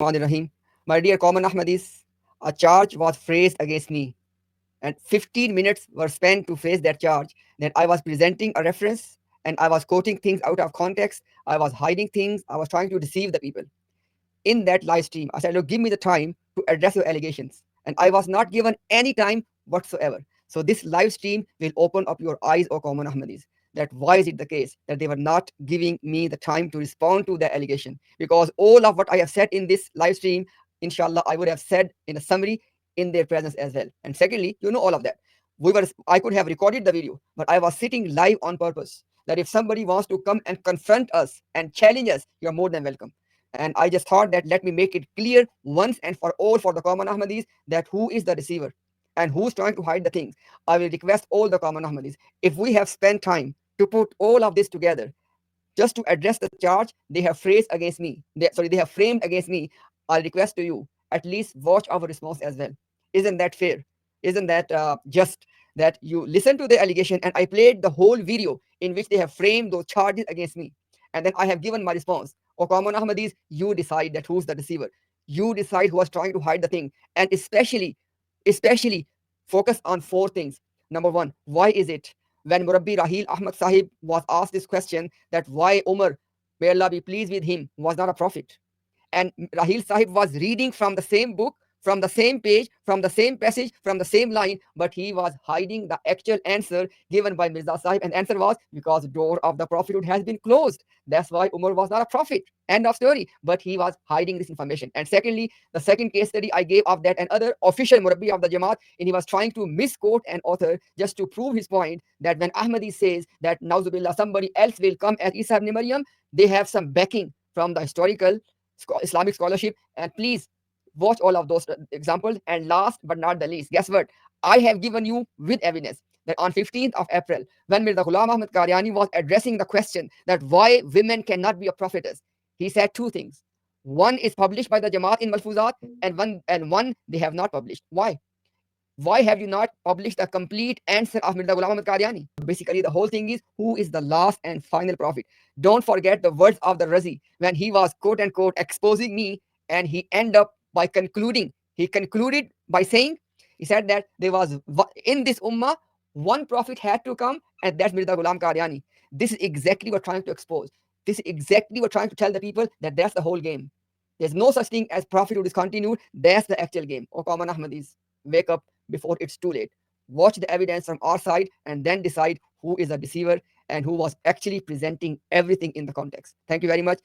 Rahim. My dear common Ahmadis, a charge was phrased against me, and 15 minutes were spent to face that charge. Then I was presenting a reference and I was quoting things out of context. I was hiding things. I was trying to deceive the people. In that live stream, I said, look, give me the time to address your allegations. And I was not given any time whatsoever. So this live stream will open up your eyes, O common Ahmadis, that why is it the case that they were not giving me the time to respond to the allegation? Because all of what I have said in this live stream, inshallah, I would have said in a summary in their presence as well. And secondly, you know all of that. I could have recorded the video, but I was sitting live on purpose. That if somebody wants to come and confront us and challenge us, you're more than welcome. And I just thought that let me make it clear once and for all for the common Ahmadis that who is the deceiver and who's trying to hide the things. I will request all the common Ahmadis, if we have spent time to put all of this together just to address the charge they have phrased against me, they have framed against me, I request to you, at least watch our response as well. Isn't that fair? Isn't that just that you listen to the allegation and I played the whole video in which they have framed those charges against me. And then I have given my response. Oh, common Ahmadis, you decide that who's the deceiver. You decide who was trying to hide the thing. And especially focus on four things. Number one, why is it when Murabbi Rahil Ahmad Sahib was asked this question that why Umar, may Allah be pleased with him, was not a prophet? And Rahil Sahib was reading from the same book, from the same page, from the same passage, from the same line, but he was hiding the actual answer given by Mirza Sahib. And the answer was because the door of the prophethood has been closed. That's why Umar was not a prophet. End of story. But he was hiding this information. And secondly, the second case study I gave of that another official Murabbi of the Jamaat, and he was trying to misquote an author just to prove his point that when Ahmadi says that Nauzubillah, somebody else will come as Isa ibn Maryam, they have some backing from the historical Islamic scholarship. And please watch all of those examples. And last but not the least, guess what? I have given you with evidence that on 15th of April, when Mirza Ghulam Ahmad Qadiani was addressing the question that why women cannot be a prophetess, he said two things. One is published by the Jamaat in Malfuzat, and one they have not published. Why? Why have you not published the complete answer of Mirza Ghulam Ahmad Qadiani? Basically, the whole thing is who is the last and final prophet. Don't forget the words of the Razi when he was quote unquote exposing me, and he ended up by concluding. He concluded by saying, he said that there was in this ummah one prophet had to come, and that's Mirza Ghulam Qadiani. This is exactly what we're trying to expose. This is exactly what we're trying to tell the people that that's the whole game. There's no such thing as prophethood is continued. That's the actual game. Oh, common Ahmadis, wake up before it's too late. Watch the evidence from our side and then decide who is a deceiver and who was actually presenting everything in the context. Thank you very much.